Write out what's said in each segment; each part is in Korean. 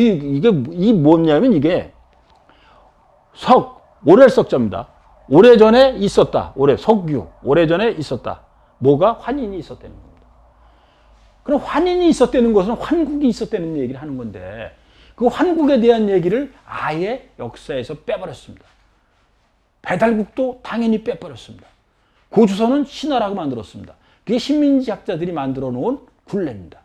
이게 뭐냐면 이게 오렐석자입니다. 오래전에 있었다. 석유. 오래전에 있었다. 뭐가? 환인이 있었다는 겁니다. 그럼 환인이 있었다는 것은 환국이 있었다는 얘기를 하는 건데 그 환국에 대한 얘기를 아예 역사에서 빼버렸습니다. 배달국도 당연히 빼버렸습니다. 고주선은 신화라고 만들었습니다. 그게 식민지학자들이 만들어 놓은 굴레입니다.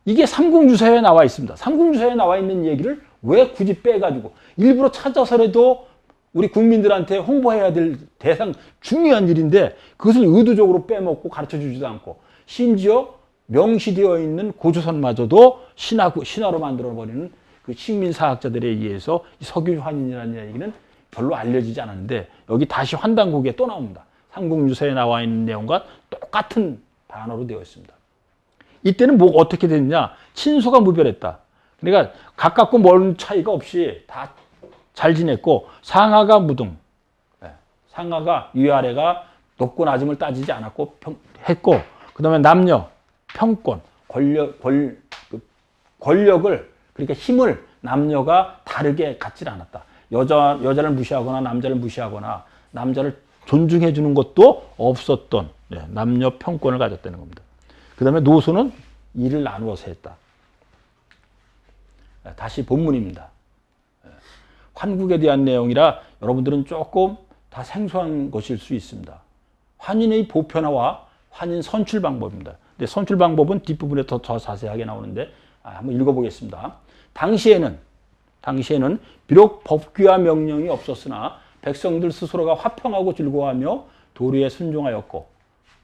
이게 삼국유사에 나와 있습니다. 삼국유사에 나와 있는 얘기를 왜 굳이 빼가지고 일부러 찾아서라도 우리 국민들한테 홍보해야 될 대상 중요한 일인데 그것을 의도적으로 빼먹고 가르쳐주지도 않고 심지어 명시되어 있는 고조선마저도 신화로 만들어버리는 그 식민사학자들에 의해서 석유환인이라는 얘기는 별로 알려지지 않았는데 여기 다시 환단국에 또 나옵니다. 삼국유사에 나와 있는 내용과 똑같은 단어로 되어 있습니다. 이때는 뭐가 어떻게 됐냐? 친소가 무별했다. 그러니까 가깝고 먼 차이가 없이 다 잘 지냈고 상하가 무등, 상하가 위아래가 높고 낮음을 따지지 않았고 했고 그 다음에 남녀, 평권, 권력을 그러니까 힘을 남녀가 다르게 갖질 않았다. 여자를 무시하거나 남자를 무시하거나 남자를 존중해 주는 것도 없었던 남녀 평권을 가졌다는 겁니다. 그 다음에 노소는 일을 나누어서 했다. 다시 본문입니다. 환국에 대한 내용이라 여러분들은 조금 다 생소한 것일 수 있습니다. 환인의 보편화와 환인 선출 방법입니다. 근데 선출 방법은 뒷부분에 더 자세하게 나오는데 한번 읽어보겠습니다. 당시에는 비록 법규와 명령이 없었으나 백성들 스스로가 화평하고 즐거워하며 도리에 순종하였고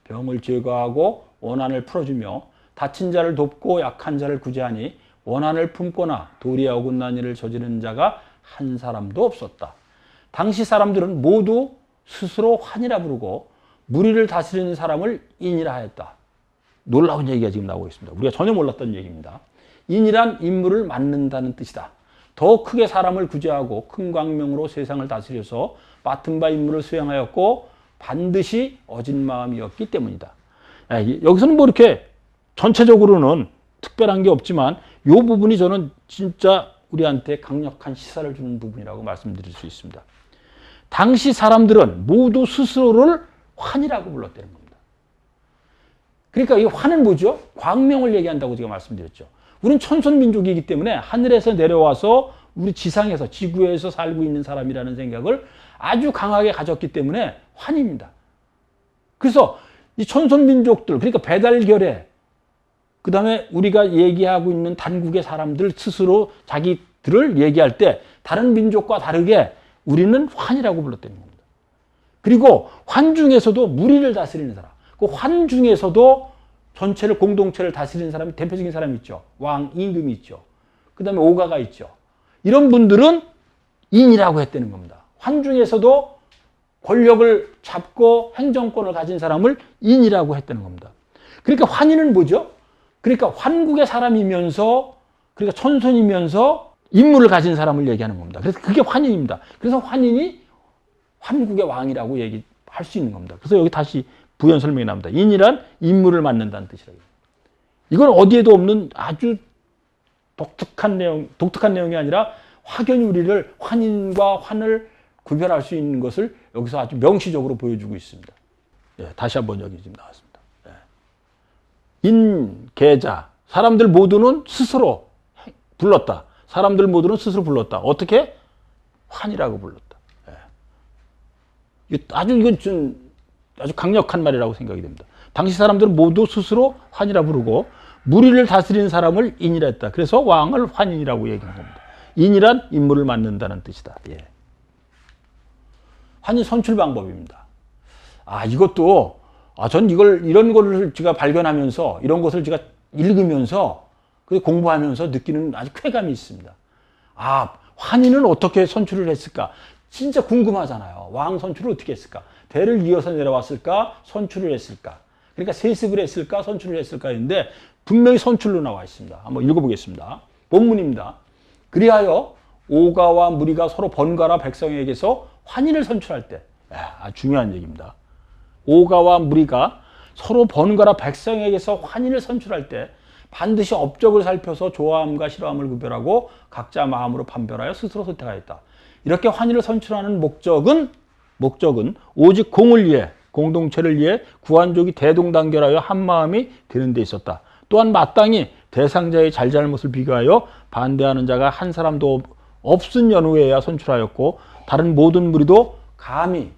병을 제거하고 원한을 풀어주며 다친 자를 돕고 약한 자를 구제하니 원한을 품거나 도리에 어긋난 일을 저지른 자가 한 사람도 없었다. 당시 사람들은 모두 스스로 환이라 부르고 무리를 다스리는 사람을 인이라 하였다. 놀라운 얘기가 지금 나오고 있습니다. 우리가 전혀 몰랐던 얘기입니다. 인이란 인물을 맡는다는 뜻이다. 더 크게 사람을 구제하고 큰 광명으로 세상을 다스려서 맡은 바 임무를 수행하였고 반드시 어진 마음이었기 때문이다. 여기서는 뭐 이렇게 전체적으로는 특별한 게 없지만 이 부분이 저는 진짜 우리한테 강력한 시사를 주는 부분이라고 말씀드릴 수 있습니다. 당시 사람들은 모두 스스로를 환이라고 불렀다는 겁니다. 그러니까 이 환은 뭐죠? 광명을 얘기한다고 제가 말씀드렸죠. 우리는 천선민족이기 때문에 하늘에서 내려와서 우리 지상에서 지구에서 살고 있는 사람이라는 생각을 아주 강하게 가졌기 때문에 환입니다. 그래서 이 천선민족들 그러니까 배달결에 그 다음에 우리가 얘기하고 있는 단국의 사람들 스스로 자기들을 얘기할 때 다른 민족과 다르게 우리는 환이라고 불렀다는 겁니다. 그리고 환 중에서도 무리를 다스리는 사람, 그 환 중에서도 전체를 공동체를 다스리는 사람이 대표적인 사람이 있죠. 왕, 임금이 있죠. 그 다음에 오가가 있죠. 이런 분들은 인이라고 했다는 겁니다. 환 중에서도 권력을 잡고 행정권을 가진 사람을 인이라고 했다는 겁니다. 그러니까 환인은 뭐죠? 그러니까 환국의 사람이면서 그러니까 천손이면서 임무를 가진 사람을 얘기하는 겁니다. 그래서 그게 환인입니다. 그래서 환인이 환국의 왕이라고 얘기할 수 있는 겁니다. 그래서 여기 다시 부연 설명이 나옵니다. 인이란 임무를 맡는다는 뜻이라고. 이건 어디에도 없는 아주 독특한 내용이 아니라 확연히 우리를 환인과 환을 구별할 수 있는 것을 여기서 아주 명시적으로 보여주고 있습니다. 다시 한번 여기 지금 나왔습니다. 인, 계자. 사람들 모두는 스스로 불렀다. 사람들 모두는 스스로 불렀다. 어떻게? 환이라고 불렀다. 이건 좀 아주 강력한 말이라고 생각이 됩니다. 당시 사람들은 모두 스스로 환이라 부르고 무리를 다스리는 사람을 인이라 했다. 그래서 왕을 환인이라고 얘기한 겁니다. 인이란 임무를 맡는다는 뜻이다. 환인 선출 방법입니다. 이것도 전 이런 거를 제가 발견하면서 이런 것을 제가 읽으면서 공부하면서 느끼는 아주 쾌감이 있습니다. 환인은 어떻게 선출을 했을까? 진짜 궁금하잖아요. 왕 선출을 어떻게 했을까? 대를 이어서 내려왔을까? 선출을 했을까? 그러니까 세습을 했을까? 선출을 했을까? 했는데 분명히 선출로 나와 있습니다. 한번 읽어보겠습니다. 본문입니다. 그리하여 오가와 무리가 서로 번갈아 백성에게서 환인을 선출할 때 중요한 얘기입니다. 오가와 무리가 서로 번갈아 백성에게서 환인을 선출할 때 반드시 업적을 살펴서 좋아함과 싫어함을 구별하고 각자 마음으로 판별하여 스스로 선택하였다. 이렇게 환희를 선출하는 목적은 오직 공을 위해, 공동체를 위해 구한족이 대동단결하여 한마음이 되는 데 있었다. 또한 마땅히 대상자의 잘잘못을 비교하여 반대하는 자가 한 사람도 없은 연후에야 선출하였고 다른 모든 무리도 감히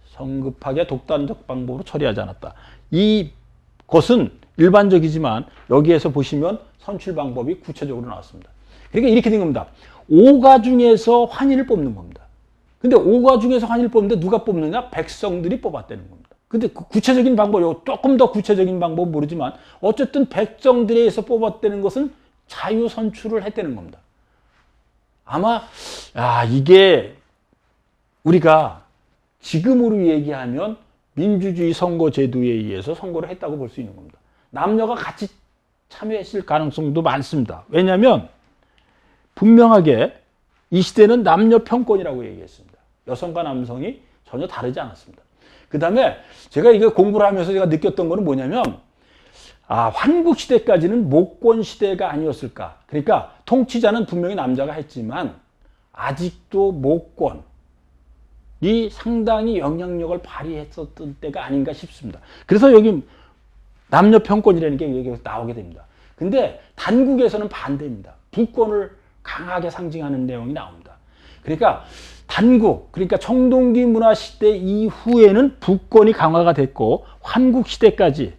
성급하게 독단적 방법으로 처리하지 않았다. 이것은 일반적이지만 여기에서 보시면 선출 방법이 구체적으로 나왔습니다. 그러니까 이렇게 된 겁니다. 5가 중에서 환희를 뽑는 겁니다. 근데 5가 중에서 환희를 뽑는데 누가 뽑느냐? 백성들이 뽑았다는 겁니다. 근데 그 구체적인 방법, 조금 더 구체적인 방법은 모르지만 어쨌든 백성들에 의해서 뽑았다는 것은 자유 선출을 했다는 겁니다. 아마 이게 우리가 지금으로 얘기하면 민주주의 선거제도에 의해서 선거를 했다고 볼 수 있는 겁니다. 남녀가 같이 참여했을 가능성도 많습니다. 왜냐하면 분명하게 이 시대는 남녀 평권이라고 얘기했습니다. 여성과 남성이 전혀 다르지 않았습니다. 그 다음에 제가 이거 공부를 하면서 제가 느꼈던 거는 뭐냐면 환국 시대까지는 목권 시대가 아니었을까. 그러니까 통치자는 분명히 남자가 했지만 아직도 목권이 상당히 영향력을 발휘했었던 때가 아닌가 싶습니다. 그래서 여기 남녀 평권이라는 게 여기 나오게 됩니다. 근데 단국에서는 반대입니다. 부권을 강하게 상징하는 내용이 나옵니다. 그러니까 단국, 그러니까 청동기 문화 시대 이후에는 부권이 강화가 됐고 환국 시대까지는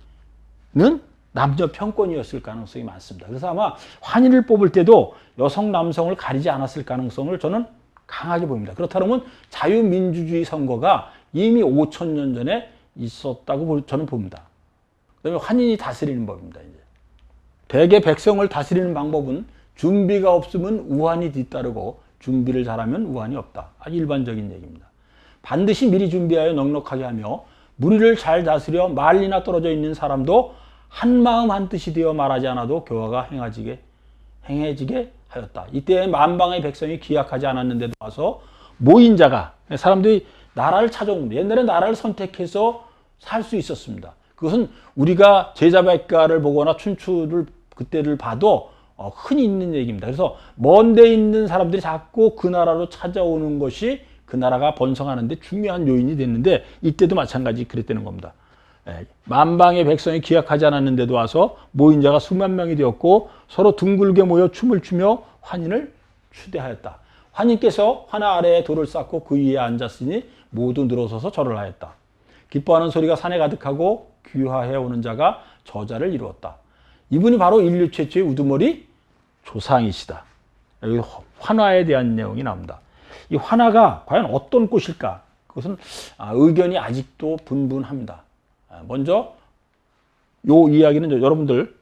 남녀 평권이었을 가능성이 많습니다. 그래서 아마 환희를 뽑을 때도 여성, 남성을 가리지 않았을 가능성을 저는 강하게 보입니다. 그렇다면 자유민주주의 선거가 이미 5,000년 전에 있었다고 저는 봅니다. 그다음에 환인이 다스리는 법입니다. 이제 대개 백성을 다스리는 방법은 준비가 없으면 우환이 뒤따르고 준비를 잘하면 우환이 없다. 아주 일반적인 얘기입니다. 반드시 미리 준비하여 넉넉하게 하며 무리를 잘 다스려 말리나 떨어져 있는 사람도 한마음 한뜻이 되어 말하지 않아도 교화가 행해지게 하였다. 이때 만방의 백성이 기약하지 않았는데도 와서 모인 자가, 사람들이 나라를 찾아온 겁니다. 옛날에 나라를 선택해서 살 수 있었습니다. 그것은 우리가 제자백가를 보거나 춘추를 그때를 봐도 흔히 있는 얘기입니다. 그래서 먼 데 있는 사람들이 자꾸 그 나라로 찾아오는 것이 그 나라가 번성하는 데 중요한 요인이 됐는데 이때도 마찬가지 그랬다는 겁니다. 만방의 백성이 기약하지 않았는데도 와서 모인 자가 수만 명이 되었고 서로 둥글게 모여 춤을 추며 환인을 추대하였다. 환인께서 화나 아래에 돌을 쌓고 그 위에 앉았으니 모두 늘어서서 절을 하였다. 기뻐하는 소리가 산에 가득하고 귀화해 오는 자가 저자를 이루었다. 이분이 바로 인류 최초의 우두머리 조상이시다. 여기 환화에 대한 내용이 나옵니다. 이 환화가 과연 어떤 꽃일까? 그것은 의견이 아직도 분분합니다. 먼저 요 이야기는 여러분들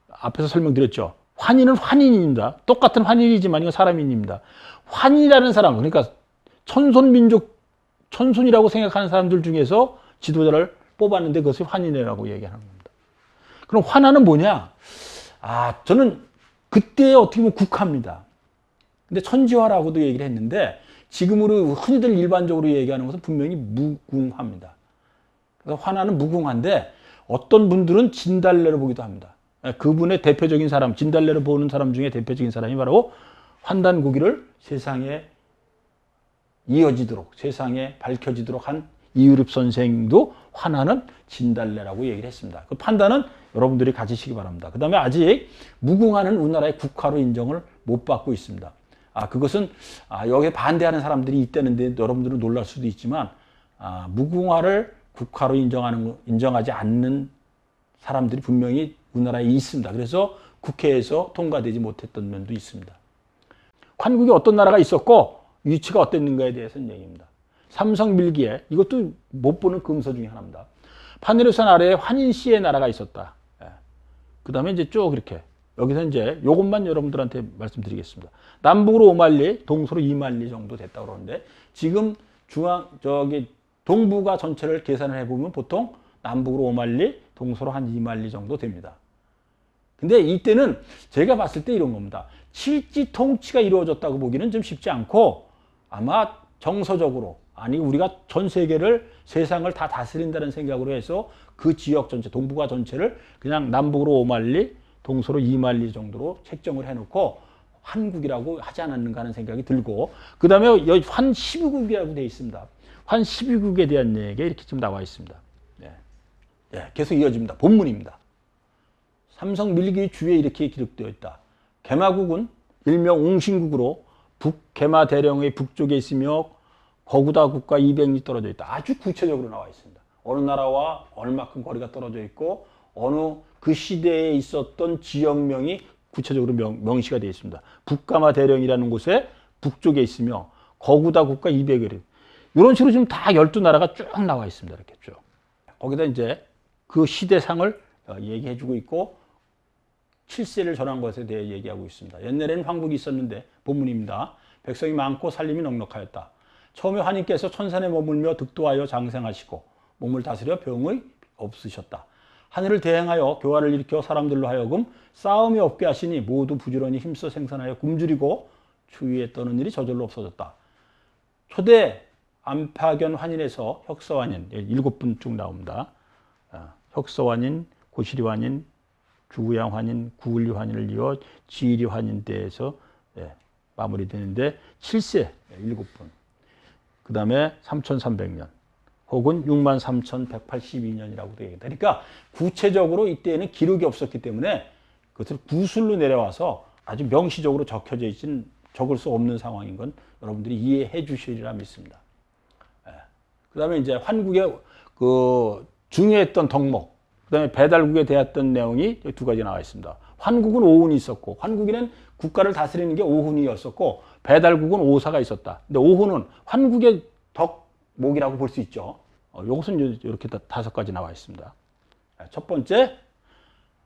앞에서 설명드렸죠. 환인은 환인입니다. 똑같은 환인이지만 이건 사람인입니다. 환인이라는 사람, 그러니까 천손민족, 천손이라고 생각하는 사람들 중에서 지도자를 뽑았는데 그것을 환인이라고 얘기하는 겁니다. 그럼 환화는 뭐냐? 저는 그때 어떻게 보면 국화입니다. 근데 천지화라고도 얘기를 했는데 지금으로 흔히들 일반적으로 얘기하는 것은 분명히 무궁화입니다. 그래서 환화는 무궁화인데 어떤 분들은 진달래로 보기도 합니다. 그분의 대표적인 사람, 진달래로 보는 사람 중에 대표적인 사람이 바로 환단고기를 세상에 이어지도록, 세상에 밝혀지도록 한 이유립 선생도 환화는 진달래라고 얘기를 했습니다. 그 판단은 여러분들이 가지시기 바랍니다. 그 다음에 아직 무궁화는 우리나라의 국화로 인정을 못 받고 있습니다. 그것은 여기에 반대하는 사람들이 있다는데 여러분들은 놀랄 수도 있지만 무궁화를 국화로 인정하지 않는 사람들이 분명히 우리나라에 있습니다. 그래서 국회에서 통과되지 못했던 면도 있습니다. 환국에 어떤 나라가 있었고 위치가 어땠는가에 대해서는 얘기입니다. 삼성밀기에 이것도 못 보는 금서 중에 하나입니다. 파네르산 아래에 환인시의 나라가 있었다. 그 다음에 이제 쭉 이렇게 여기서 이제 요것만 여러분들한테 말씀드리겠습니다. 남북으로 5만리, 동서로 2만리 정도 됐다고 그러는데 지금 동북아 전체를 계산을 해보면 보통 남북으로 5만리, 동서로 한 2만리 정도 됩니다. 근데 이때는 제가 봤을 때 이런 겁니다. 실지 통치가 이루어졌다고 보기는 좀 쉽지 않고 아마 정서적으로 우리가 전 세계를 세상을 다 다스린다는 생각으로 해서 그 지역 전체, 동북아 전체를 그냥 남북으로 5만리, 동서로 2만리 정도로 책정을 해놓고 환국이라고 하지 않았는가 하는 생각이 들고, 그 다음에 여기 환 12국이라고 되어 있습니다. 환 12국에 대한 얘기가 이렇게 지금 나와 있습니다. 계속 이어집니다. 본문입니다. 삼성 밀기 주에 이렇게 기록되어 있다. 개마국은 일명 옹신국으로 북개마 대령의 북쪽에 있으며 거구다 국과 200리 떨어져 있다. 아주 구체적으로 나와 있습니다. 어느 나라와 얼마큼 거리가 떨어져 있고 어느 그 시대에 있었던 지역명이 구체적으로 명시가 되어 있습니다. 북가마 대령이라는 곳에 북쪽에 있으며 거구다 국과 200리. 이런 식으로 지금 다 12나라가 쭉 나와 있습니다. 이렇게 쭉. 거기다 이제 그 시대상을 얘기해주고 있고 7세를 전한 것에 대해 얘기하고 있습니다. 옛날에는 황국이 있었는데, 본문입니다. 백성이 많고 살림이 넉넉하였다. 처음에 환인께서 천산에 머물며 득도하여 장생하시고 몸을 다스려 병이 없으셨다. 하늘을 대행하여 교화를 일으켜 사람들로 하여금 싸움이 없게 하시니 모두 부지런히 힘써 생산하여 굶주리고 추위에 떠는 일이 저절로 없어졌다. 초대 안파견 환인에서 혁서환인 7분 쭉 나옵니다. 혁서환인, 고시리 환인, 주구양 환인, 구을리 환인을 이어 지일이 환인 때에서 마무리되는데 7세 7분. 그 다음에 3300년 혹은 63,182년이라고 되어 있다. 그러니까 구체적으로 이때에는 기록이 없었기 때문에 그것을 구술로 내려와서 아주 명시적으로 적혀져 있진 적을 수 없는 상황인 건 여러분들이 이해해 주시리라 믿습니다. 그 다음에 이제 환국의 그 중요했던 덕목, 그 다음에 배달국에 대했던 내용이 두 가지 나와 있습니다. 환국은 오훈이 있었고, 환국에는 국가를 다스리는 게 오훈이었었고, 배달국은 오사가 있었다. 근데 오훈은 환국의 덕목이라고 볼 수 있죠. 이것은 이렇게 5가지 나와 있습니다. 첫 번째,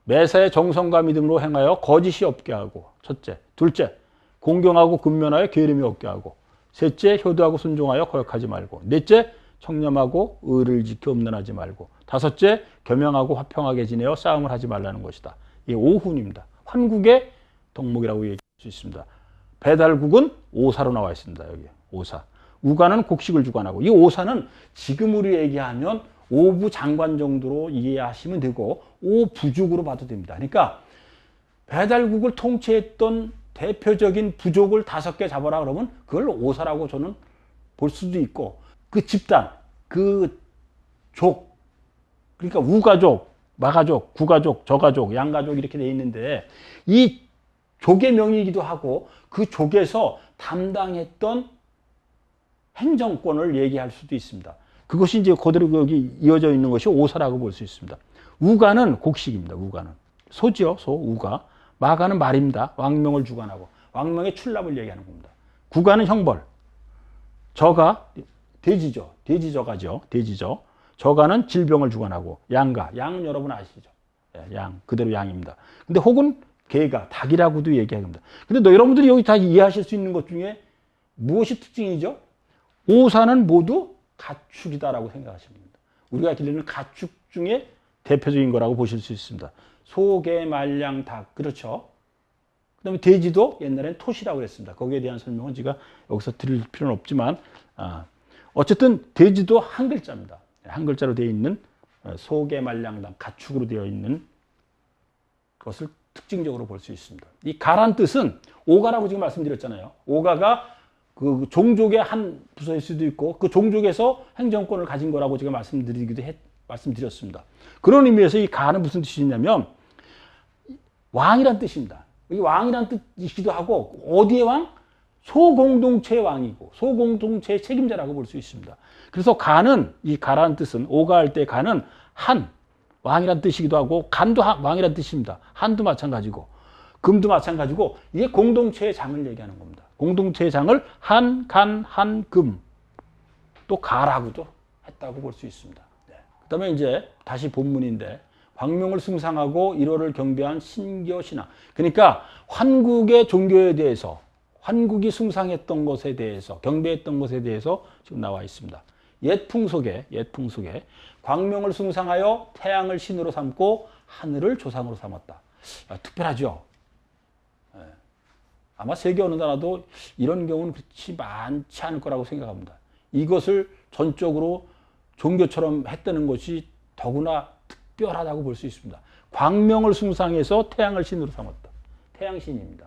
매사에 정성과 믿음으로 행하여 거짓이 없게 하고, 첫째. 둘째, 공경하고 근면하여 게으름이 없게 하고, 셋째, 효도하고 순종하여 거역하지 말고, 넷째, 청렴하고 의를 지켜 음란하지 말고, 다섯째, 겸양하고 화평하게 지내어 싸움을 하지 말라는 것이다. 이게 오훈입니다. 환국의 덕목이라고 얘기할 수 있습니다. 배달국은 오사로 나와 있습니다. 여기 오사. 우가는 곡식을 주관하고, 이 오사는 지금으로 얘기하면 오부 장관 정도로 이해하시면 되고 오부족으로 봐도 됩니다. 그러니까 배달국을 통치했던 대표적인 부족을 5개 잡아라 그러면 그걸 오사라고 저는 볼 수도 있고, 그 집단, 그 족, 그러니까 우가족, 마가족, 구가족, 저가족, 양가족 이렇게 되어 있는데, 이 족의 명이기도 하고 그 족에서 담당했던 행정권을 얘기할 수도 있습니다. 그것이 이제 그대로 여기 이어져 있는 것이 오사라고 볼 수 있습니다. 우가는 곡식입니다. 우가는 소죠. 소, 우가. 마가는 말입니다. 왕명을 주관하고 왕명의 출납을 얘기하는 겁니다. 구가는 형벌. 저가 돼지죠. 돼지저가죠. 돼지저. 저가는 질병을 주관하고, 양가. 양은 여러분 아시죠? 양. 그대로 양입니다. 근데 혹은 개가, 닭이라고도 얘기합니다. 근데 여러분들이 여기 다 이해하실 수 있는 것 중에 무엇이 특징이죠? 오사는 모두 가축이다라고 생각하시면 됩니다. 우리가 기르는 가축 중에 대표적인 거라고 보실 수 있습니다. 소, 개, 말, 양, 닭. 그렇죠? 그 다음에 돼지도 옛날엔 토시라고 그랬습니다. 거기에 대한 설명은 제가 여기서 드릴 필요는 없지만, 어쨌든 돼지도 한 글자입니다. 한 글자로 되어 있는 소, 개, 말, 양, 닭, 가축으로 되어 있는 것을 특징적으로 볼 수 있습니다. 이 가란 뜻은 오가라고 지금 말씀드렸잖아요. 오가가 그 종족의 한 부서일 수도 있고 그 종족에서 행정권을 가진 거라고 제가 말씀드렸습니다. 그런 의미에서 이 가는 무슨 뜻이냐면 왕이란 뜻입니다. 이 왕이란 뜻이기도 하고, 어디의 왕? 소공동체의 왕이고 소공동체의 책임자라고 볼 수 있습니다. 그래서 가는, 이 가라는 뜻은, 오가할 때 가는 한, 왕이란 뜻이기도 하고, 간도 왕이란 뜻입니다. 한도 마찬가지고 금도 마찬가지고, 이게 공동체의 장을 얘기하는 겁니다. 공동체의 장을 한, 간, 한, 금, 또 가라고도 했다고 볼 수 있습니다. 그 다음에 이제 다시 본문인데, 광명을 숭상하고 일월을 경배한 신교신앙. 그러니까 환국의 종교에 대해서, 환국이 숭상했던 것에 대해서, 경배했던 것에 대해서 지금 나와 있습니다. 옛 풍속에 광명을 숭상하여 태양을 신으로 삼고 하늘을 조상으로 삼았다. 특별하죠. 아마 세계 어느 나라도 이런 경우는 그렇지 많지 않을 거라고 생각합니다. 이것을 전적으로 종교처럼 했다는 것이 더구나 특별하다고 볼 수 있습니다. 광명을 숭상해서 태양을 신으로 삼았다. 태양신입니다.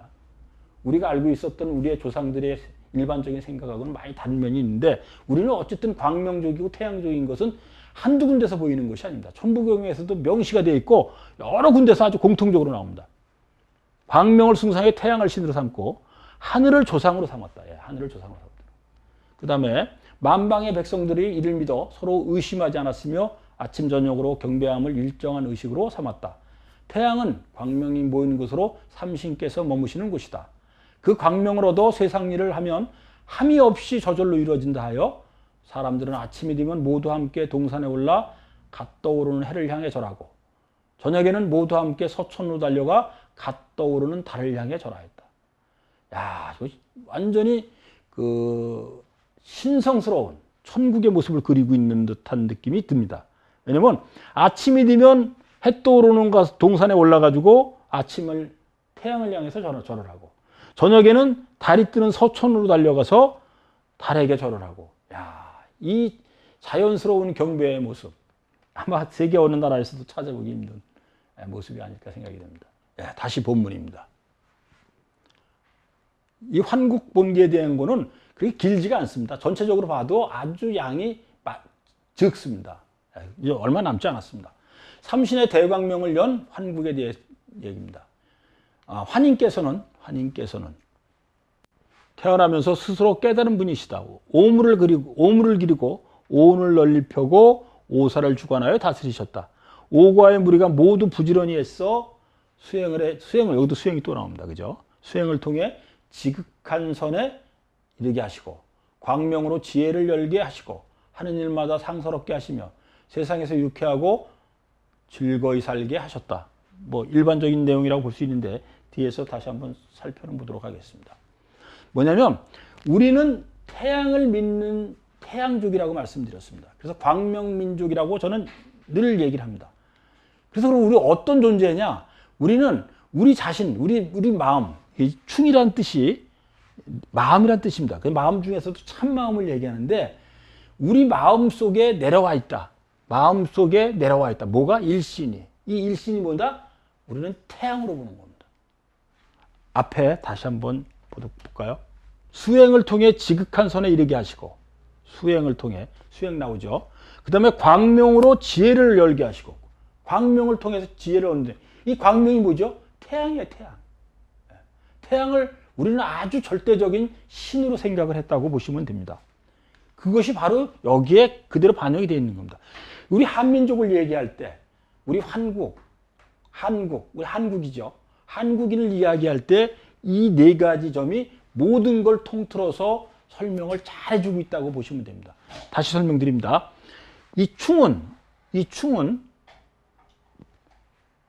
우리가 알고 있었던 우리의 조상들의 일반적인 생각하고는 많이 다른 면이 있는데 우리는 어쨌든 광명족이고 태양족인 것은 한두 군데서 보이는 것이 아닙니다. 천부경에서도 명시가 되어 있고 여러 군데서 아주 공통적으로 나옵니다. 광명을 숭상해 태양을 신으로 삼고 하늘을 조상으로 삼았다. 예, 하늘을 조상으로 삼았다. 그 다음에 만방의 백성들이 이를 믿어 서로 의심하지 않았으며 아침 저녁으로 경배함을 일정한 의식으로 삼았다. 태양은 광명이 모인 곳으로 삼신께서 머무시는 곳이다. 그 광명을 얻어 세상 일을 하면 함이 없이 저절로 이루어진다 하여 사람들은 아침이 되면 모두 함께 동산에 올라 갓 떠오르는 해를 향해 절하고 저녁에는 모두 함께 서천으로 달려가 갓 떠오르는 달을 향해 절하였다. 야, 완전히 그 신성스러운 천국의 모습을 그리고 있는 듯한 느낌이 듭니다. 왜냐면 아침이 되면 해 떠오르는 동산에 올라가지고 아침을 태양을 향해서 절을 하고 저녁에는 달이 뜨는 서천으로 달려가서 달에게 절을 하고, 야, 이 자연스러운 경배의 모습 아마 세계 어느 나라에서도 찾아보기 힘든 모습이 아닐까 생각이 됩니다. 다시 본문입니다. 이 환국본기에 대한 거는 그렇게 길지가 않습니다. 전체적으로 봐도 아주 양이 적습니다. 이제 얼마 남지 않았습니다. 삼신의 대광명을 연 환국에 대해 얘기입니다. 환인께서는 태어나면서 스스로 깨달은 분이시다. 오물을 기르고 오온을 널리 펴고 오사를 주관하여 다스리셨다. 오과의 무리가 모두 부지런히 애써 수행을 여기도 수행이 또 나옵니다. 그죠? 수행을 통해 지극한 선에 이르게 하시고 광명으로 지혜를 열게 하시고 하는 일마다 상서롭게 하시며 세상에서 유쾌하고 즐거이 살게 하셨다. 뭐 일반적인 내용이라고 볼 수 있는데 뒤에서 다시 한번 살펴보도록 하겠습니다. 뭐냐면 우리는 태양을 믿는 태양족이라고 말씀드렸습니다. 그래서 광명민족이라고 저는 늘 얘기를 합니다. 그래서 그럼 우리 어떤 존재냐? 우리는 우리 자신, 우리 마음, 충이란 뜻이 마음이란 뜻입니다. 그 마음 중에서도 참 마음을 얘기하는데 우리 마음 속에 내려와 있다. 마음 속에 내려와 있다. 뭐가? 일신이. 이 일신이 뭐다? 우리는 태양으로 보는 겁니다. 앞에 다시 한번 볼까요? 수행을 통해 지극한 선에 이르게 하시고 수행을 통해 수행 나오죠. 그 다음에 광명으로 지혜를 열게 하시고 광명을 통해서 지혜를 얻는데 이 광명이 뭐죠? 태양이에요. 태양. 태양을 우리는 아주 절대적인 신으로 생각을 했다고 보시면 됩니다. 그것이 바로 여기에 그대로 반영이 되어 있는 겁니다. 우리 한민족을 얘기할 때 우리 우리 한국이죠. 한국인을 이야기할 때 이 네 가지 점이 모든 걸 통틀어서 설명을 잘 해주고 있다고 보시면 됩니다. 다시 설명드립니다. 이 충은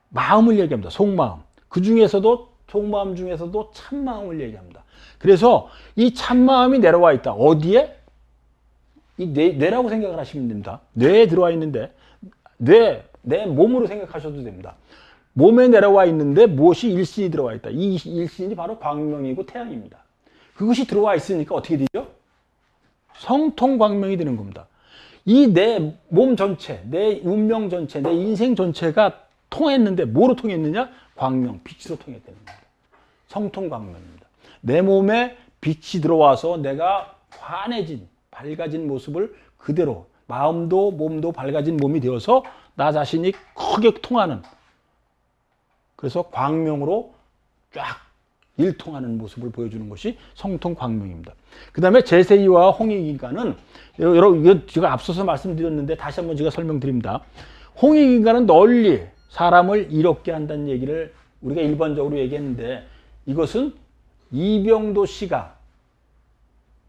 마음을 얘기합니다. 속마음. 그 중에서도 속마음 중에서도 참마음을 얘기합니다. 그래서 이 참마음이 내려와 있다. 어디에? 이 뇌라고 생각을 하시면 됩니다. 뇌에 들어와 있는데 내 몸으로 생각하셔도 됩니다. 몸에 내려와 있는데 무엇이 일신이 들어와 있다. 이 일신이 바로 광명이고 태양입니다. 그것이 들어와 있으니까 어떻게 되죠? 성통광명이 되는 겁니다. 이 내 몸 전체, 내 운명 전체, 내 인생 전체가 통했는데 뭐로 통했느냐? 광명, 빛으로 통했다는 겁니다. 성통광명입니다. 내 몸에 빛이 들어와서 내가 환해진, 밝아진 모습을 그대로 마음도 몸도 밝아진 몸이 되어서 나 자신이 크게 통하는, 그래서 광명으로 쫙 일통하는 모습을 보여주는 것이 성통광명입니다. 그 다음에 제세이와 홍익인간은 여러분 제가 앞서서 말씀드렸는데 다시 한번 제가 설명드립니다. 홍익인간은 널리 사람을 이롭게 한다는 얘기를 우리가 일반적으로 얘기했는데 이것은 이병도 씨가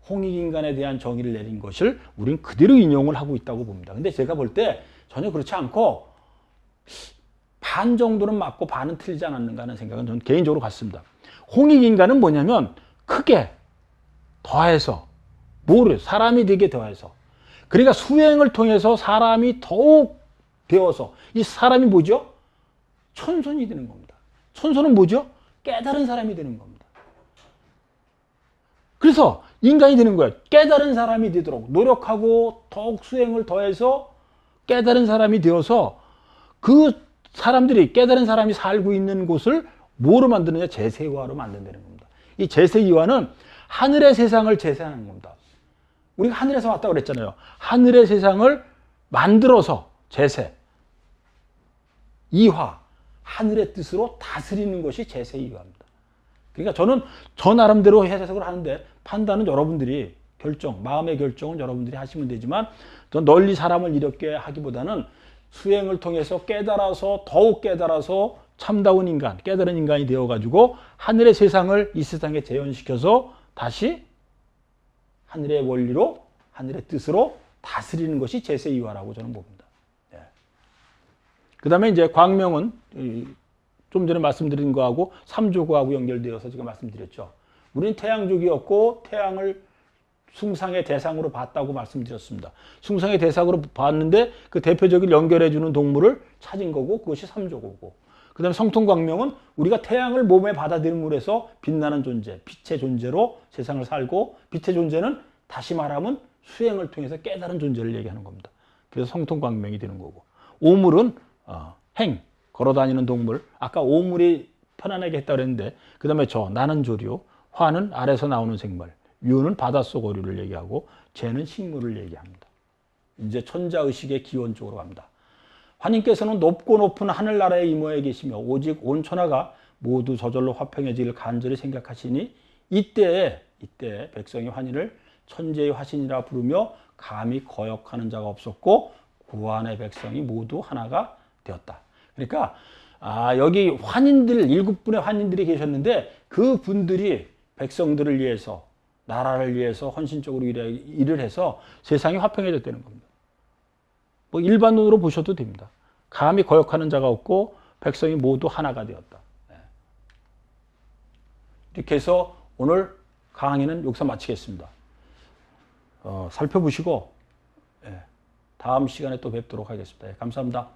홍익인간에 대한 정의를 내린 것을 우리는 그대로 인용을 하고 있다고 봅니다. 근데 제가 볼 때 전혀 그렇지 않고 반 정도는 맞고 반은 틀리지 않았는가 하는 생각은 저는 개인적으로 갖습니다. 홍익인간은 뭐냐면 크게 더해서 사람이 되게 더해서 그러니까 수행을 통해서 사람이 더욱 되어서 이 사람이 뭐죠? 천선이 되는 겁니다. 천선은 뭐죠? 깨달은 사람이 되는 겁니다. 그래서 인간이 되는 거예요. 깨달은 사람이 되도록 노력하고 더욱 수행을 더해서 깨달은 사람이 되어서 그 사람들이 깨달은 사람이 살고 있는 곳을 뭐로 만드느냐? 제세이화로 만든다는 겁니다. 이 제세이화는 하늘의 세상을 제세하는 겁니다. 우리가 하늘에서 왔다고 그랬잖아요. 하늘의 세상을 만들어서 제세, 이화, 하늘의 뜻으로 다스리는 것이 제세이화입니다. 그러니까 저는 저 나름대로 해석을 하는데 판단은 여러분들이 마음의 결정은 여러분들이 하시면 되지만 더 널리 사람을 이렇게 하기보다는 수행을 통해서 깨달아서 더욱 깨달아서 참다운 인간, 깨달은 인간이 되어가지고 하늘의 세상을 이 세상에 재현시켜서 다시 하늘의 원리로 하늘의 뜻으로 다스리는 것이 제세이화라고 저는 봅니다. 예. 그 다음에 이제 광명은 좀 전에 말씀드린 거하고 삼조구하고 연결되어서 제가 말씀드렸죠. 우리는 태양족이었고 태양을 숭상의 대상으로 봤다고 말씀드렸습니다. 숭상의 대상으로 봤는데 그 대표적인 연결해주는 동물을 찾은 거고 그것이 삼조고고, 그 다음에 성통광명은 우리가 태양을 몸에 받아들임으로 해서 빛나는 존재, 빛의 존재로 세상을 살고, 빛의 존재는 다시 말하면 수행을 통해서 깨달은 존재를 얘기하는 겁니다. 그래서 성통광명이 되는 거고, 오물은 걸어다니는 동물, 아까 오물이 편안하게 했다고 그랬는데 그 다음에 나는 조류, 화는 아래서 나오는 생물, 유는 바닷속 어류를 얘기하고, 재는 식물을 얘기합니다. 이제 천자의식의 기원 쪽으로 갑니다. 화님께서는 높고 높은 하늘나라의 이모에 계시며 오직 온 천하가 모두 저절로 화평해지기를 간절히 생각하시니 이때 백성이 환희를 천재의 화신이라 부르며 감히 거역하는 자가 없었고 구한의 백성이 모두 하나가 되었다. 그러니까 여기 환인들, 7분의 환인들이 계셨는데 그 분들이 백성들을 위해서, 나라를 위해서 헌신적으로 일을 해서 세상이 화평해졌다는 겁니다. 뭐 일반 눈으로 보셔도 됩니다. 감히 거역하는 자가 없고 백성이 모두 하나가 되었다. 이렇게 해서 오늘 강의는 여기서 마치겠습니다. 살펴보시고 다음 시간에 또 뵙도록 하겠습니다. 감사합니다.